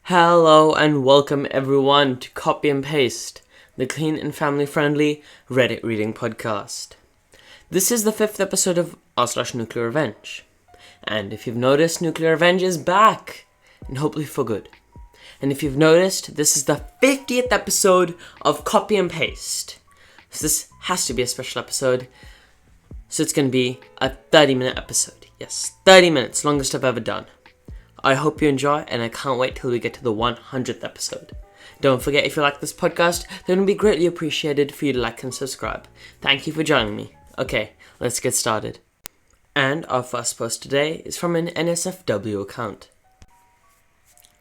Hello and welcome everyone to Copy and Paste, the clean and family-friendly Reddit reading podcast. This is the 5th episode of r/NuclearRevenge. And if you've noticed, NuclearRevenge is back, and hopefully for good. And if you've noticed, this is the 50th episode of Copy and Paste. So this has to be a special episode, so it's going to be a 30-minute episode. Yes, 30 minutes, longest I've ever done. I hope you enjoy, and I can't wait till we get to the 100th episode. Don't forget, if you like this podcast, then it would be greatly appreciated for you to like and subscribe. Thank you for joining me. Okay, let's get started. And our first post today is from an NSFW account.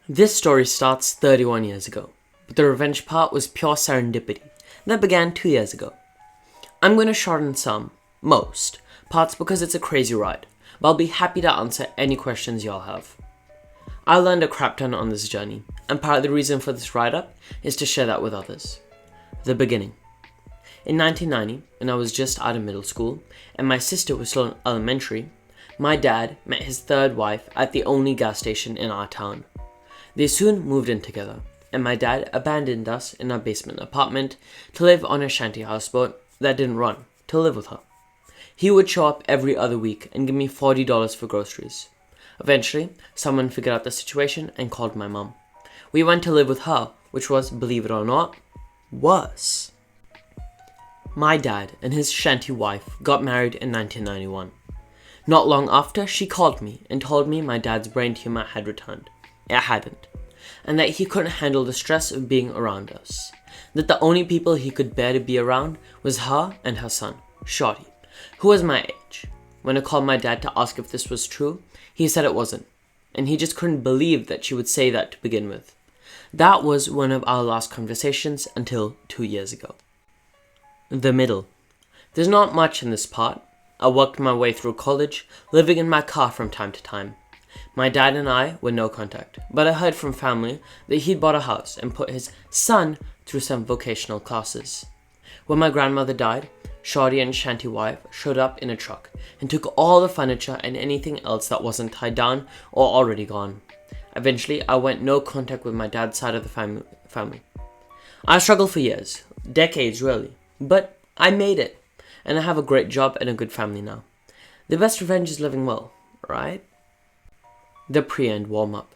This story starts 31 years ago, but the revenge part was pure serendipity. That began 2 years ago. I'm going to shorten most parts because it's a crazy ride, but I'll be happy to answer any questions y'all have. I learned a crap ton on this journey, and part of the reason for this write-up is to share that with others. The beginning. In 1990, when I was just out of middle school, and my sister was still in elementary, my dad met his third wife at the only gas station in our town. They soon moved in together, and my dad abandoned us in our basement apartment to live on a shanty houseboat that didn't run, to live with her. He would show up every other week and give me $40 for groceries. Eventually, someone figured out the situation and called my mum. We went to live with her, which was, believe it or not, worse. My dad and his shanty wife got married in 1991. Not long after, she called me and told me my dad's brain tumor had returned. It hadn't. And that he couldn't handle the stress of being around us. That the only people he could bear to be around was her and her son, Shorty, who was my age. When I called my dad to ask if this was true, he said it wasn't, and he just couldn't believe that she would say that to begin with. That was one of our last conversations until 2 years ago. The middle. There's not much in this part. I worked my way through college, living in my car from time to time. My dad and I were no contact, but I heard from family that he'd bought a house and put his son through some vocational classes. When my grandmother died, Shorty and shanty wife showed up in a truck and took all the furniture and anything else that wasn't tied down or already gone. Eventually, I went no contact with my dad's side of the family. I struggled for years, decades really, but I made it, and I have a great job and a good family now. The best revenge is living well, right? The pre-end warm-up.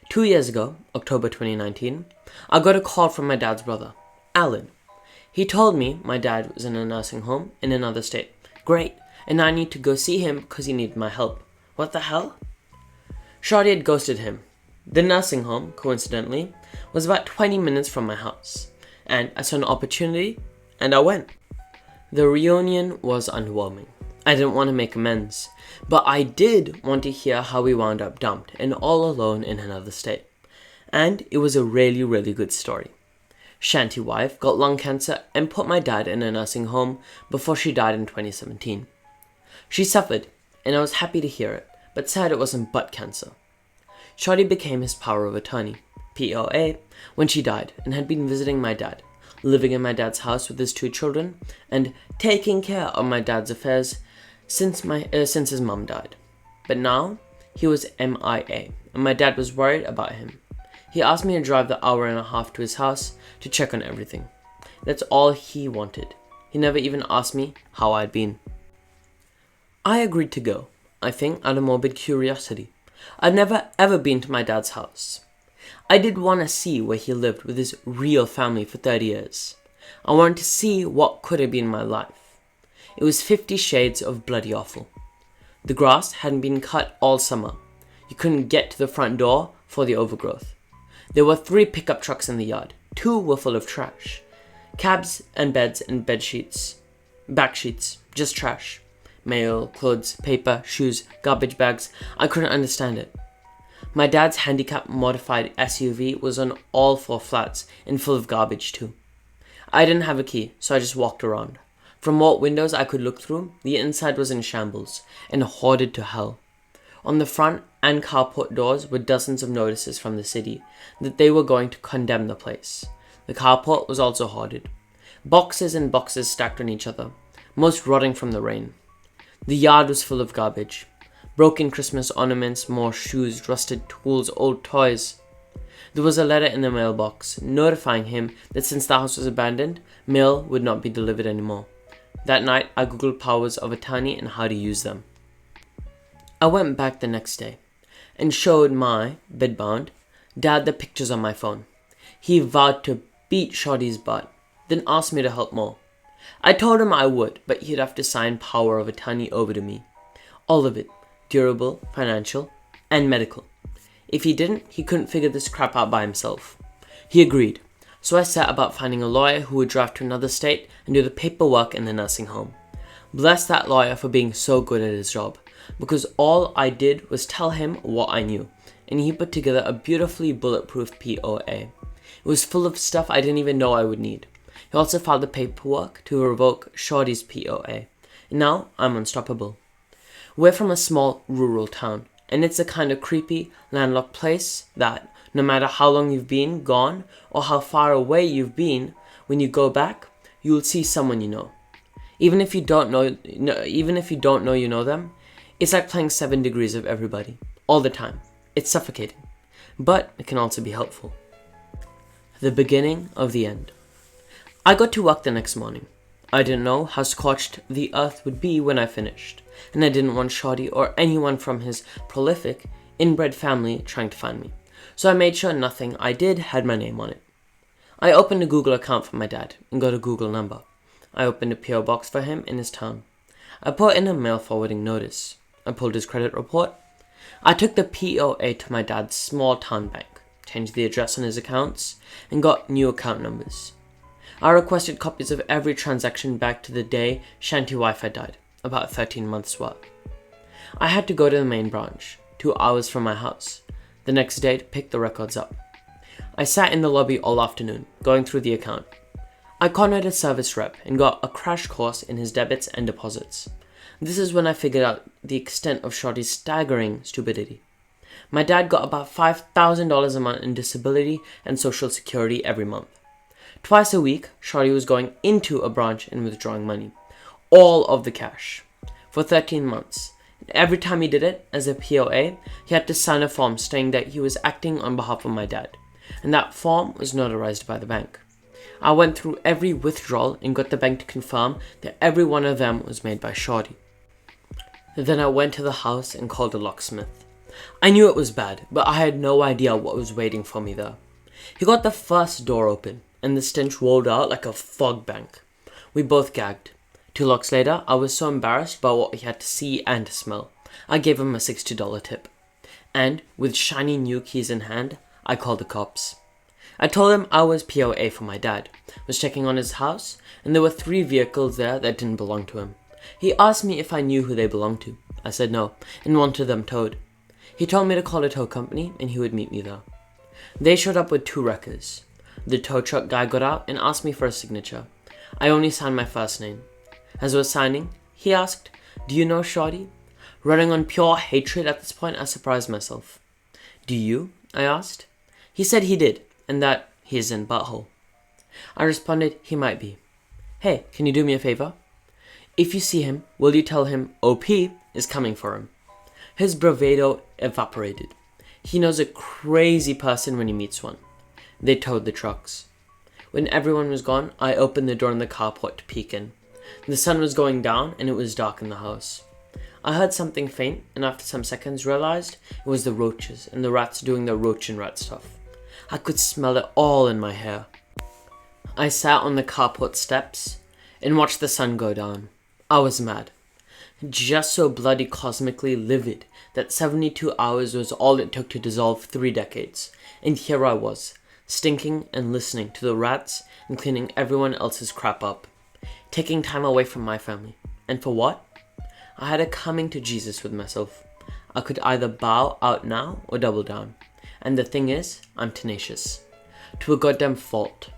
2 years ago, October 2019, I got a call from my dad's brother, Alan. He told me my dad was in a nursing home in another state. Great, and I need to go see him because he needed my help. What the hell? Shorty had ghosted him. The nursing home, coincidentally, was about 20 minutes from my house, and I saw an opportunity, and I went. The reunion was underwhelming. I didn't want to make amends, but I did want to hear how we wound up dumped and all alone in another state. And it was a really, really good story. Shanty wife got lung cancer and put my dad in a nursing home before she died in 2017. She suffered, and I was happy to hear it, but said it wasn't butt cancer. Shorty became his power of attorney, POA, when she died and had been visiting my dad, living in my dad's house with his 2 children, and taking care of my dad's affairs since his mum died. But now, he was MIA, and my dad was worried about him. He asked me to drive the hour and a half to his house to check on everything. That's all he wanted. He never even asked me how I'd been. I agreed to go, I think out of morbid curiosity. I'd never ever been to my dad's house. I did want to see where he lived with his real family for 30 years. I wanted to see what could have been my life. It was 50 shades of bloody awful. The grass hadn't been cut all summer. You couldn't get to the front door for the overgrowth. There were 3 pickup trucks in the yard. 2 were full of trash. Cabs and beds and bed sheets. Back sheets. Just trash. Mail, clothes, paper, shoes, garbage bags. I couldn't understand it. My dad's handicap modified SUV was on all 4 flats and full of garbage too. I didn't have a key, so I just walked around. From what windows I could look through, the inside was in shambles and hoarded to hell. On the front and carport doors were dozens of notices from the city that they were going to condemn the place. The carport was also hoarded. Boxes and boxes stacked on each other, most rotting from the rain. The yard was full of garbage. Broken Christmas ornaments, more shoes, rusted tools, old toys. There was a letter in the mailbox notifying him that since the house was abandoned, mail would not be delivered anymore. That night, I googled powers of attorney and how to use them. I went back the next day and showed my, bedbound, dad the pictures on my phone. He vowed to beat Shorty's butt, then asked me to help more. I told him I would, but he'd have to sign power of attorney over to me. All of it, durable, financial, and medical. If he didn't, he couldn't figure this crap out by himself. He agreed, so I set about finding a lawyer who would drive to another state and do the paperwork in the nursing home. Bless that lawyer for being so good at his job, because all I did was tell him what I knew, and he put together a beautifully bulletproof POA. It was full of stuff I didn't even know I would need. He also filed the paperwork to revoke Shorty's POA, and now I'm unstoppable. We're from a small rural town, and it's a kind of creepy, landlocked place that, no matter how long you've been gone or how far away you've been, when you go back, you'll see someone you know. Even if you don't know you know them, it's like playing 7 degrees of everybody, all the time. It's suffocating, but it can also be helpful. The beginning of the end. I got to work the next morning. I didn't know how scorched the earth would be when I finished, and I didn't want Shorty or anyone from his prolific, inbred family trying to find me, so I made sure nothing I did had my name on it. I opened a Google account for my dad and got a Google number. I opened a PO box for him in his town. I put in a mail forwarding notice. I pulled his credit report. I took the POA to my dad's small town bank, changed the address on his accounts, and got new account numbers. I requested copies of every transaction back to the day Shanty Wi-Fi died, about 13 months' work. I had to go to the main branch, 2 hours from my house, the next day to pick the records up. I sat in the lobby all afternoon, going through the account. I cornered a service rep and got a crash course in his debits and deposits. This is when I figured out the extent of Shorty's staggering stupidity. My dad got about $5,000 a month in disability and social security every month. Twice a week, Shorty was going into a branch and withdrawing money. All of the cash. For 13 months. And every time he did it, as a POA, he had to sign a form stating that he was acting on behalf of my dad. And that form was notarized by the bank. I went through every withdrawal and got the bank to confirm that every one of them was made by Shorty. Then I went to the house and called a locksmith. I knew it was bad, but I had no idea what was waiting for me there. He got the first door open, and the stench rolled out like a fog bank. We both gagged. 2 locks later, I was so embarrassed by what he had to see and smell. I gave him a $60 tip. And, with shiny new keys in hand, I called the cops. I told him I was POA for my dad, was checking on his house, and there were 3 vehicles there that didn't belong to him. He asked me if I knew who they belonged to. I said no, and wanted them towed. He told me to call a tow company, and he would meet me there. They showed up with 2 wreckers. The tow truck guy got out and asked me for a signature. I only signed my first name. As I was signing, he asked, "Do you know Shorty?" Running on pure hatred at this point, I surprised myself. "Do you?" I asked. He said he did, and that he is in butthole. I responded he might be. "Hey, can you do me a favor? If you see him, will you tell him OP is coming for him?" His bravado evaporated. He knows a crazy person when he meets one. They towed the trucks. When everyone was gone, I opened the door in the carport to peek in. The sun was going down and it was dark in the house. I heard something faint, and after some seconds realized it was the roaches and the rats doing their roach and rat stuff. I could smell it all in my hair. I sat on the carport steps and watched the sun go down. I was mad. Just so bloody cosmically livid that 72 hours was all it took to dissolve 3 decades. And here I was, stinking and listening to the rats and cleaning everyone else's crap up. Taking time away from my family. And for what? I had a coming to Jesus with myself. I could either bow out now or double down. And the thing is, I'm tenacious. To a goddamn fault.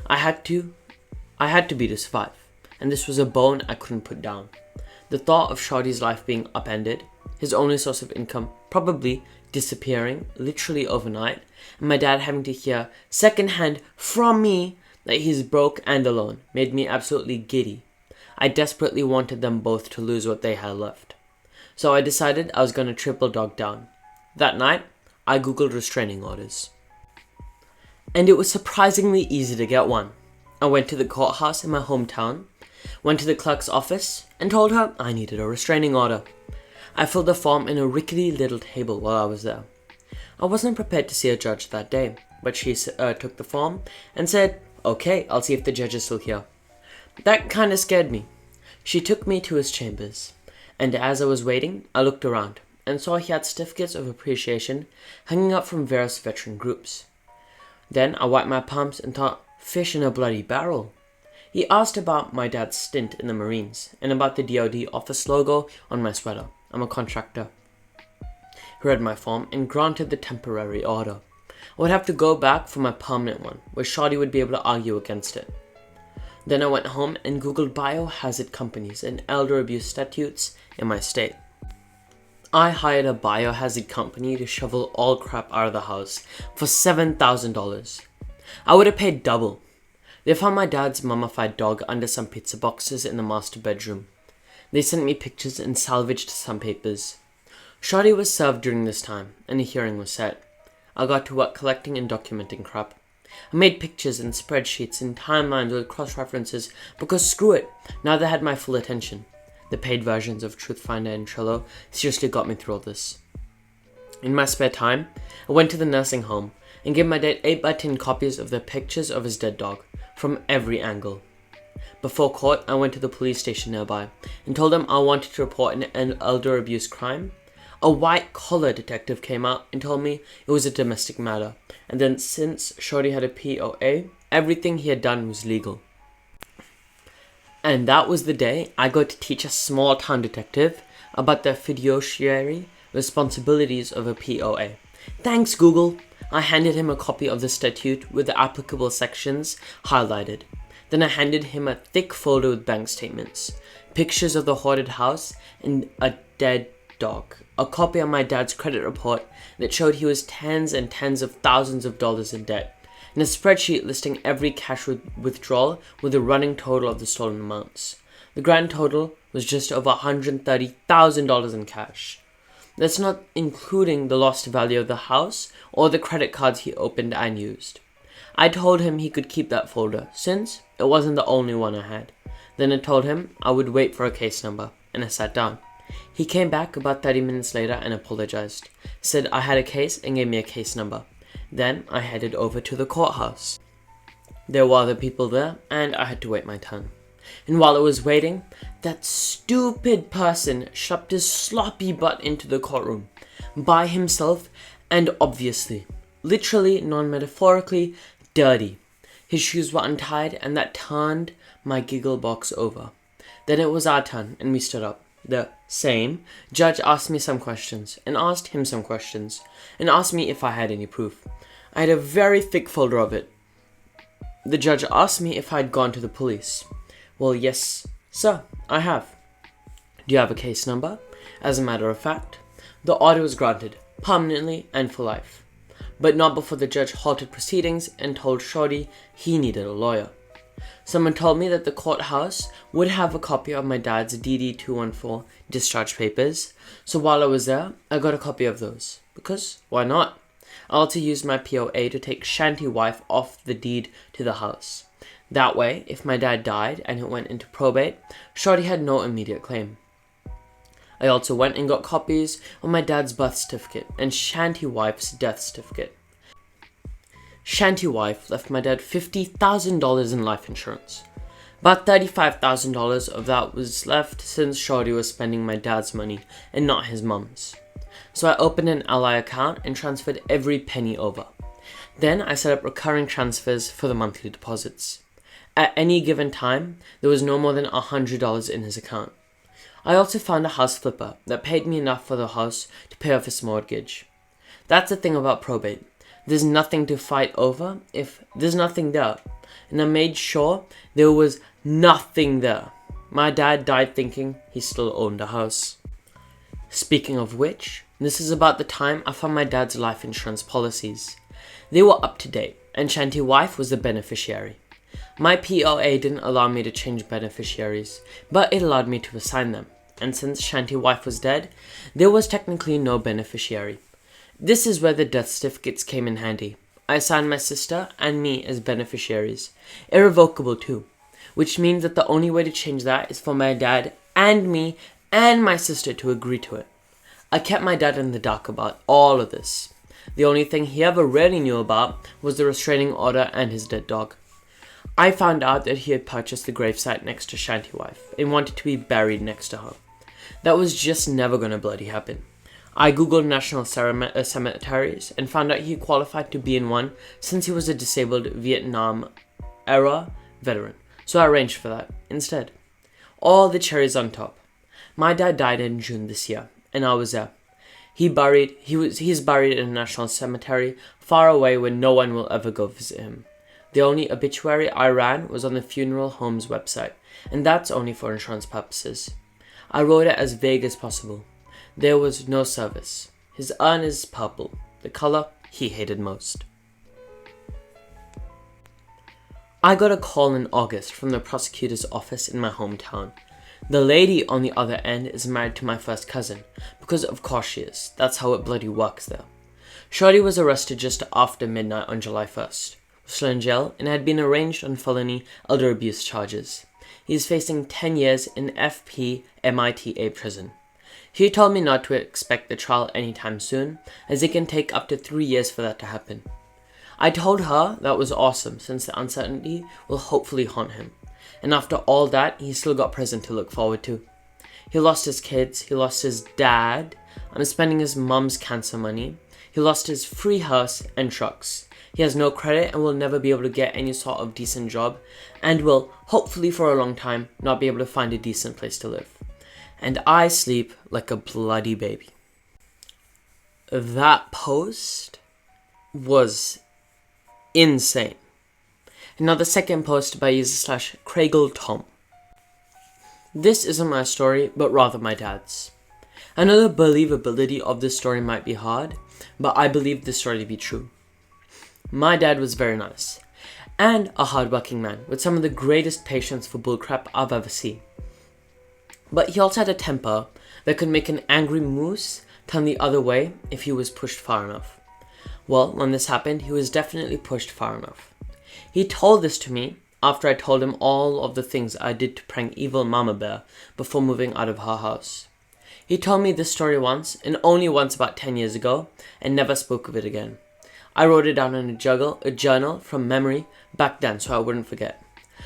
I had to be to survive. And this was a bone I couldn't put down. The thought of Shorty's life being upended, his only source of income probably disappearing literally overnight, and my dad having to hear secondhand from me that he's broke and alone made me absolutely giddy. I desperately wanted them both to lose what they had left. So I decided I was going to triple dog down. That night, I googled restraining orders. and it was surprisingly easy to get one. I went to the courthouse in my hometown, went to the clerk's office, and told her I needed a restraining order. I filled the form in a rickety little table while I was there. I wasn't prepared to see a judge that day, but she took the form and said, "Okay, I'll see if the judge is still here." That kinda scared me. She took me to his chambers, and as I was waiting, I looked around and saw he had certificates of appreciation hanging up from various veteran groups. Then I wiped my palms and thought, fish in a bloody barrel. He asked about my dad's stint in the Marines and about the DoD office logo on my sweater. I'm a contractor. He read my form and granted the temporary order. I would have to go back for my permanent one, where Shawty would be able to argue against it. Then I went home and googled biohazard companies and elder abuse statutes in my state. I hired a biohazard company to shovel all crap out of the house for $7,000. I would have paid double. They found my dad's mummified dog under some pizza boxes in the master bedroom. They sent me pictures and salvaged some papers. Shawty was served during this time, and a hearing was set. I got to work collecting and documenting crap. I made pictures and spreadsheets and timelines with cross-references because screw it, now they had my full attention. The paid versions of Truthfinder and Trello seriously got me through all this. In my spare time, I went to the nursing home and gave my dad 8x10 copies of the pictures of his dead dog, from every angle. Before court, I went to the police station nearby and told them I wanted to report an elder abuse crime. A white-collar detective came out and told me it was a domestic matter, and then since Shorty had a POA, everything he had done was legal. And that was the day I got to teach a small-town detective about the fiduciary responsibilities of a POA. Thanks, Google! I handed him a copy of the statute with the applicable sections highlighted. Then I handed him a thick folder with bank statements, pictures of the haunted house, and a dead dog. A copy of my dad's credit report that showed he was tens and tens of thousands of dollars in debt, and a spreadsheet listing every cash withdrawal with a running total of the stolen amounts. The grand total was just over $130,000 in cash. That's not including the lost value of the house or the credit cards he opened and used. I told him he could keep that folder, since it wasn't the only one I had. Then I told him I would wait for a case number, and I sat down. He came back about 30 minutes later and apologized, said I had a case and gave me a case number. Then I headed over to the courthouse. There were other people there, and I had to wait my turn. And while I was waiting, that stupid person shoved his sloppy butt into the courtroom, by himself, and obviously, literally, non-metaphorically, dirty. His shoes were untied, and that turned my giggle box over. Then it was our turn, and we stood up. The same judge asked me some questions, and asked him some questions, and asked me if I had any proof. I had a very thick folder of it. The judge asked me if I had gone to the police. Well, yes, sir, I have. Do you have a case number? As a matter of fact, the order was granted, permanently and for life. But not before the judge halted proceedings and told Shorty he needed a lawyer. Someone told me that the courthouse would have a copy of my dad's DD-214 discharge papers, so while I was there, I got a copy of those. Because, why not? I also used my POA to take Shanty Wife off the deed to the house. That way, if my dad died and it went into probate, Shorty had no immediate claim. I also went and got copies of my dad's birth certificate and Shanty Wife's death certificate. Shanty Wife left my dad $50,000 in life insurance. About $35,000 of that was left since Shorty was spending my dad's money and not his mum's. So I opened an Ally account and transferred every penny over. Then I set up recurring transfers for the monthly deposits. At any given time, there was no more than $100 in his account. I also found a house flipper that paid me enough for the house to pay off his mortgage. That's the thing about probate. There's nothing to fight over if there's nothing there. And I made sure there was nothing there. My dad died thinking he still owned a house. Speaking of which, this is about the time I found my dad's life insurance policies. They were up to date, and Shanty Wife was the beneficiary. My POA didn't allow me to change beneficiaries, but it allowed me to assign them. And since Shanty Wife was dead, there was technically no beneficiary. This is where the death certificates came in handy. I assigned my sister and me as beneficiaries. Irrevocable too. Which means that the only way to change that is for my dad and me and my sister to agree to it. I kept my dad in the dark about all of this. The only thing he ever really knew about was the restraining order and his dead dog. I found out that he had purchased the gravesite next to Shanty Wife and wanted to be buried next to her. That was just never gonna bloody happen. I googled national cemeteries and found out he qualified to be in one since he was a disabled Vietnam-era veteran, so I arranged for that instead. All the cherries on top. My dad died in June this year, and I was there. He's buried in a national cemetery far away where no one will ever go visit him. The only obituary I ran was on the funeral home's website, and that's only for insurance purposes. I wrote it as vague as possible. There was no service. His urn is purple, the color he hated most. I got a call in August from the prosecutor's office in my hometown. The lady on the other end is married to my first cousin, because of course she is. That's how it bloody works there. Shorty was arrested just after midnight on July 1st. Was still in jail and had been arraigned on felony elder abuse charges. He is facing 10 years in FPMITA prison. He told me not to expect the trial anytime soon, as it can take up to 3 years for that to happen. I told her that was awesome, since the uncertainty will hopefully haunt him. And after all that, he's still got prison to look forward to. He lost his kids, he lost his dad, I'm spending his mum's cancer money, he lost his free house and trucks. He has no credit and will never be able to get any sort of decent job, and will, hopefully for a long time, not be able to find a decent place to live. And I sleep like a bloody baby. That post was insane. And now the second post by user / Kragle-Tom. This isn't my story, but rather my dad's. I know the believability of this story might be hard, but I believe this story to be true. My dad was very nice, and a hardworking man with some of the greatest patience for bullcrap I've ever seen. But he also had a temper that could make an angry moose turn the other way if he was pushed far enough. Well, when this happened, he was definitely pushed far enough. He told this to me after I told him all of the things I did to prank evil Mama Bear before moving out of her house. He told me this story once, and only once about 10 years ago, and never spoke of it again. I wrote it down in a journal from memory back then so I wouldn't forget.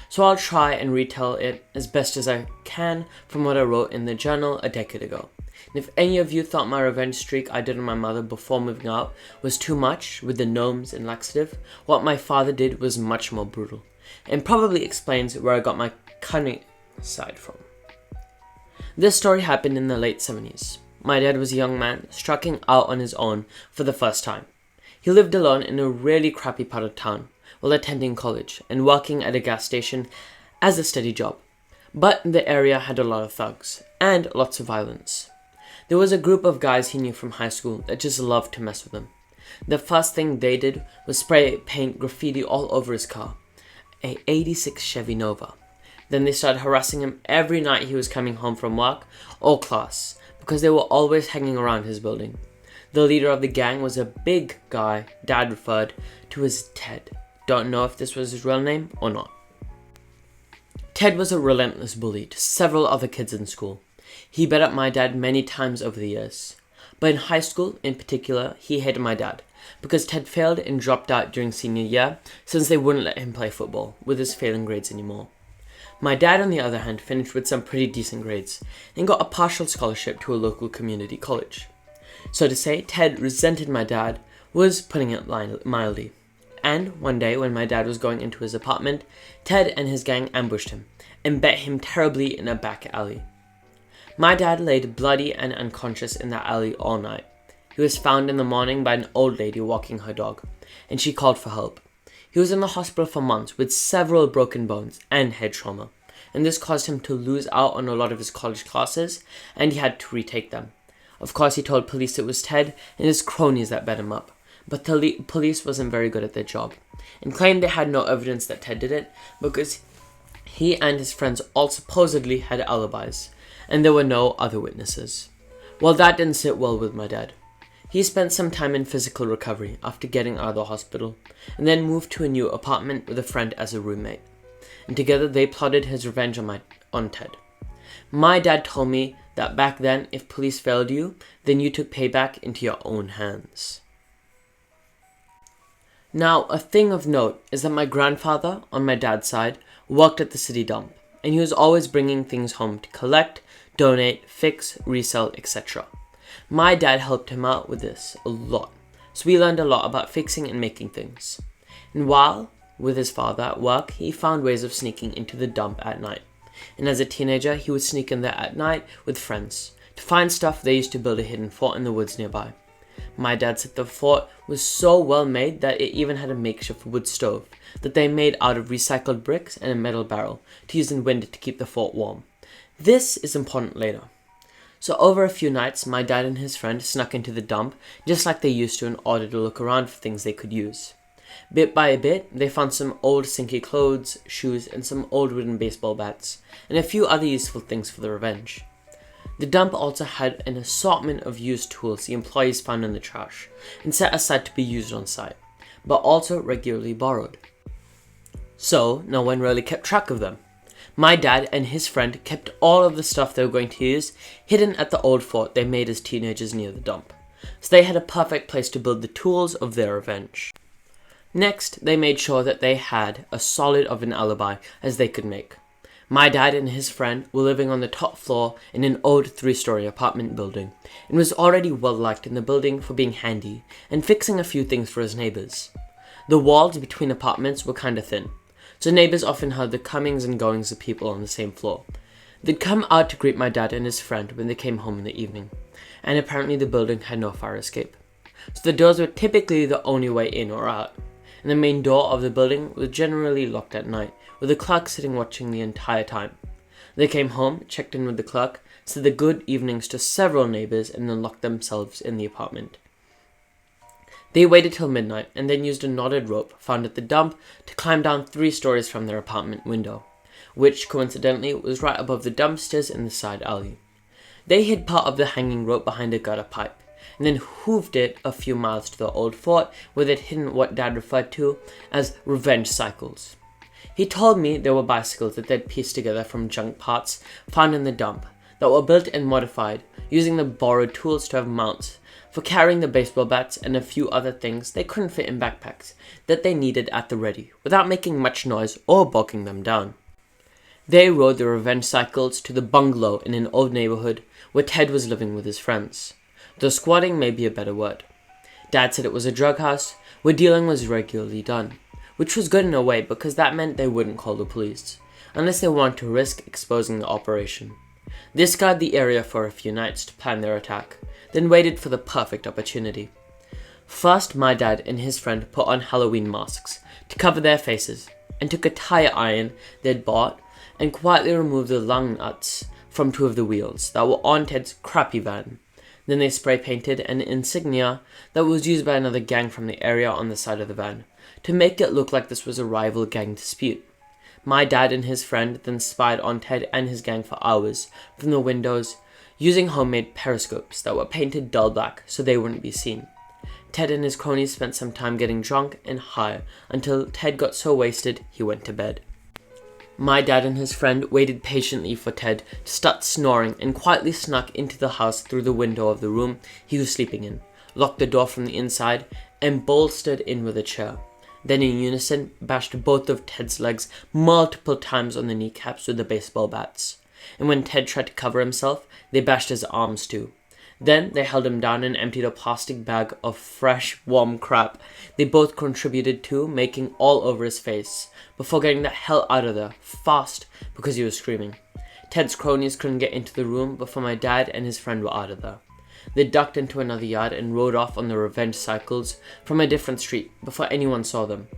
So I'll try and retell it as best as I can from what I wrote in the journal a decade ago. And if any of you thought my revenge streak I did on my mother before moving out was too much with the gnomes and laxative, what my father did was much more brutal, and probably explains where I got my cunning side from. This story happened in the late 70s. My dad was a young man striking out on his own for the first time. He lived alone in a really crappy part of town while attending college and working at a gas station as a steady job. But the area had a lot of thugs and lots of violence. There was a group of guys he knew from high school that just loved to mess with him. The first thing they did was spray paint graffiti all over his car, a '86 Chevy Nova. Then they started harassing him every night he was coming home from work or class because they were always hanging around his building. The leader of the gang was a big guy Dad referred to as Ted. Don't know if this was his real name or not. Ted was a relentless bully to several other kids in school. He beat up my dad many times over the years. But in high school, in particular, he hated my dad because Ted failed and dropped out during senior year since they wouldn't let him play football with his failing grades anymore. My dad, on the other hand, finished with some pretty decent grades and got a partial scholarship to a local community college. So to say Ted resented my dad was putting it mildly. And one day when my dad was going into his apartment, Ted and his gang ambushed him and beat him terribly in a back alley. My dad laid bloody and unconscious in that alley all night. He was found in the morning by an old lady walking her dog, and she called for help. He was in the hospital for months with several broken bones and head trauma, and this caused him to lose out on a lot of his college classes, and he had to retake them. Of course, he told police it was Ted and his cronies that bet him up, but the police wasn't very good at their job, and claimed they had no evidence that Ted did it because he and his friends all supposedly had alibis, and there were no other witnesses. Well, that didn't sit well with my dad. He spent some time in physical recovery after getting out of the hospital, and then moved to a new apartment with a friend as a roommate. And together they plotted his revenge on Ted. My dad told me that back then, if police failed you, then you took payback into your own hands. Now, a thing of note is that my grandfather, on my dad's side, worked at the city dump, and he was always bringing things home to collect, donate, fix, resell, etc. My dad helped him out with this a lot, so we learned a lot about fixing and making things. And while with his father at work, he found ways of sneaking into the dump at night. And as a teenager, he would sneak in there at night with friends to find stuff. They used to build a hidden fort in the woods nearby. My dad said the fort was so well made that it even had a makeshift wood stove that they made out of recycled bricks and a metal barrel to use in winter to keep the fort warm. This is important later. So over a few nights, my dad and his friend snuck into the dump just like they used to in order to look around for things they could use. Bit by bit, they found some old stinky clothes, shoes, and some old wooden baseball bats, and a few other useful things for the revenge. The dump also had an assortment of used tools the employees found in the trash and set aside to be used on site, but also regularly borrowed. So, no one really kept track of them. My dad and his friend kept all of the stuff they were going to use hidden at the old fort they made as teenagers near the dump, so they had a perfect place to build the tools of their revenge. Next, they made sure that they had as solid of an alibi as they could make. My dad and his friend were living on the top floor in an old 3-story apartment building, and was already well liked in the building for being handy and fixing a few things for his neighbors. The walls between apartments were kinda thin, so neighbors often heard the comings and goings of people on the same floor. They'd come out to greet my dad and his friend when they came home in the evening, and apparently the building had no fire escape, so the doors were typically the only way in or out, and the main door of the building was generally locked at night, with a clerk sitting watching the entire time. They came home, checked in with the clerk, said the good evenings to several neighbors, and then locked themselves in the apartment. They waited till midnight and then used a knotted rope found at the dump to climb down 3 stories from their apartment window, which coincidentally was right above the dumpsters in the side alley. They hid part of the hanging rope behind a gutter pipe, and then hooved it a few miles to the old fort where they'd hidden what Dad referred to as revenge cycles. He told me they were bicycles that they'd pieced together from junk parts found in the dump that were built and modified using the borrowed tools to have mounts for carrying the baseball bats and a few other things they couldn't fit in backpacks that they needed at the ready without making much noise or bogging them down. They rode the revenge cycles to the bungalow in an old neighborhood where Ted was living with his friends. Though squatting may be a better word. Dad said it was a drug house where dealing was regularly done, which was good in a way because that meant they wouldn't call the police, unless they wanted to risk exposing the operation. They scoured the area for a few nights to plan their attack, then waited for the perfect opportunity. First, my dad and his friend put on Halloween masks to cover their faces, and took a tire iron they'd bought and quietly removed the lug nuts from 2 of the wheels that were on Ted's crappy van. Then they spray painted an insignia that was used by another gang from the area on the side of the van, to make it look like this was a rival gang dispute. My dad and his friend then spied on Ted and his gang for hours from the windows, using homemade periscopes that were painted dull black so they wouldn't be seen. Ted and his cronies spent some time getting drunk and high until Ted got so wasted he went to bed. My dad and his friend waited patiently for Ted to start snoring and quietly snuck into the house through the window of the room he was sleeping in, locked the door from the inside, and bolstered in with a chair. Then in unison, bashed both of Ted's legs multiple times on the kneecaps with the baseball bats. And when Ted tried to cover himself, they bashed his arms too. Then they held him down and emptied a plastic bag of fresh, warm crap they both contributed to, making all over his face, before getting the hell out of there, fast, because he was screaming. Ted's cronies couldn't get into the room before my dad and his friend were out of there. They ducked into another yard and rode off on the revenge cycles from a different street before anyone saw them.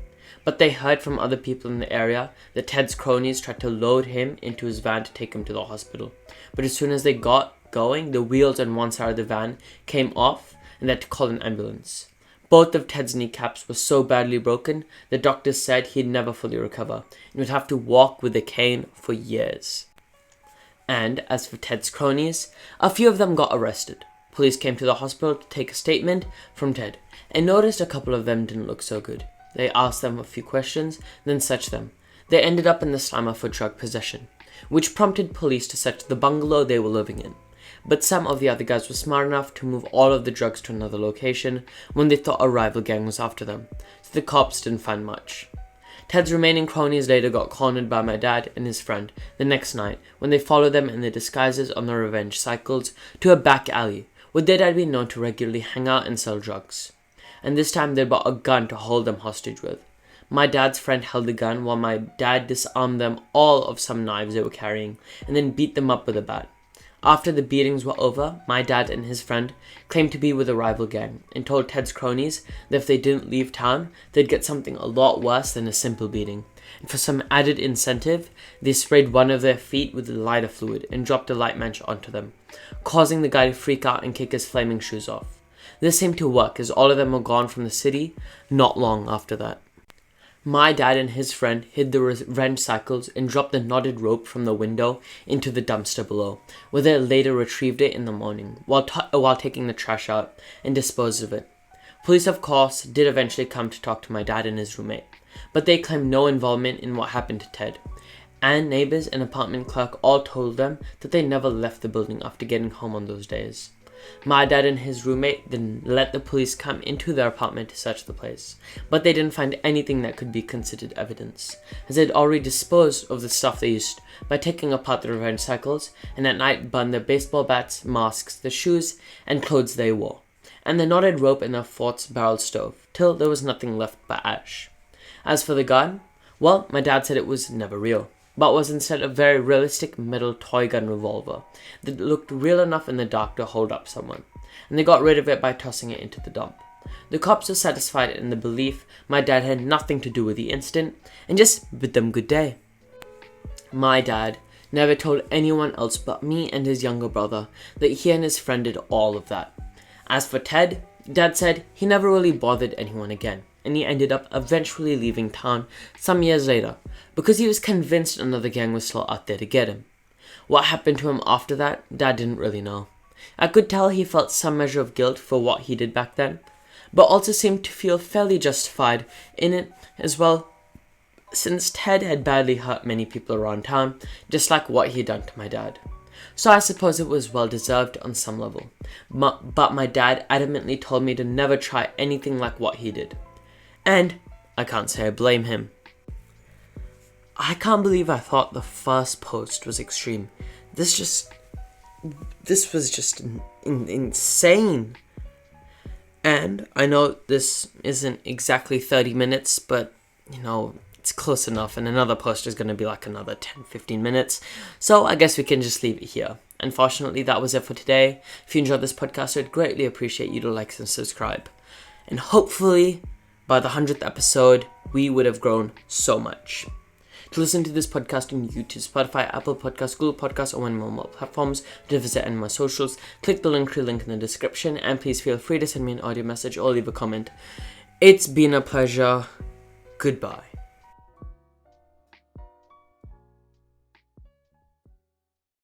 But they heard from other people in the area that Ted's cronies tried to load him into his van to take him to the hospital. But as soon as they got going, the wheels on one side of the van came off and they had to call an ambulance. Both of Ted's kneecaps were so badly broken, the doctors said he'd never fully recover and would have to walk with a cane for years. And as for Ted's cronies, a few of them got arrested. Police came to the hospital to take a statement from Ted and noticed a couple of them didn't look so good. They asked them a few questions, then searched them. They ended up in the slammer for drug possession, which prompted police to search the bungalow they were living in. But some of the other guys were smart enough to move all of the drugs to another location when they thought a rival gang was after them, so the cops didn't find much. Ted's remaining cronies later got cornered by my dad and his friend the next night when they followed them in their disguises on their revenge cycles to a back alley where their dad been known to regularly hang out and sell drugs. And this time they bought a gun to hold them hostage with. My dad's friend held the gun while my dad disarmed them all of some knives they were carrying and then beat them up with a bat. After the beatings were over, my dad and his friend claimed to be with a rival gang and told Ted's cronies that if they didn't leave town, they'd get something a lot worse than a simple beating. And for some added incentive, they sprayed one of their feet with lighter fluid and dropped a light match onto them, causing the guy to freak out and kick his flaming shoes off. This seemed to work as all of them were gone from the city not long after that. My dad and his friend hid the revenge cycles and dropped the knotted rope from the window into the dumpster below, where they later retrieved it in the morning while taking the trash out and disposed of it. Police, of course, did eventually come to talk to my dad and his roommate, but they claimed no involvement in what happened to Ted. And neighbors and apartment clerk all told them that they never left the building after getting home on those days. My dad and his roommate then let the police come into their apartment to search the place, but they didn't find anything that could be considered evidence, as they'd already disposed of the stuff they used by taking apart the revenge cycles and at night burned their baseball bats, masks, the shoes, and clothes they wore, and the knotted rope in their fort's barrel stove, till there was nothing left but ash. As for the gun, well, my dad said it was never real, but was instead a very realistic metal toy gun revolver that looked real enough in the dark to hold up someone, and they got rid of it by tossing it into the dump. The cops were satisfied in the belief my dad had nothing to do with the incident and just bid them good day. My dad never told anyone else but me and his younger brother that he and his friend did all of that. As for Ted, Dad said he never really bothered anyone again, and he ended up eventually leaving town some years later because he was convinced another gang was still out there to get him. What happened to him after that, Dad didn't really know. I could tell he felt some measure of guilt for what he did back then, but also seemed to feel fairly justified in it as well, since Ted had badly hurt many people around town, just like what he'd done to my dad. So I suppose it was well deserved on some level, but my dad adamantly told me to never try anything like what he did. And I can't say I blame him. I can't believe I thought the first post was extreme. This was just insane. And I know this isn't exactly 30 minutes, but it's close enough, and another post is going to be like another 10-15 minutes, so I guess we can just leave it here. Unfortunately, that was it for today. If you enjoyed this podcast, I'd greatly appreciate you to like and subscribe. And hopefully, by the 100th episode, we would have grown so much. To listen to this podcast on YouTube, Spotify, Apple Podcasts, Google Podcasts, or on more platforms, to visit any of my socials, click the link in the description, and please feel free to send me an audio message or leave a comment. It's been a pleasure. Goodbye.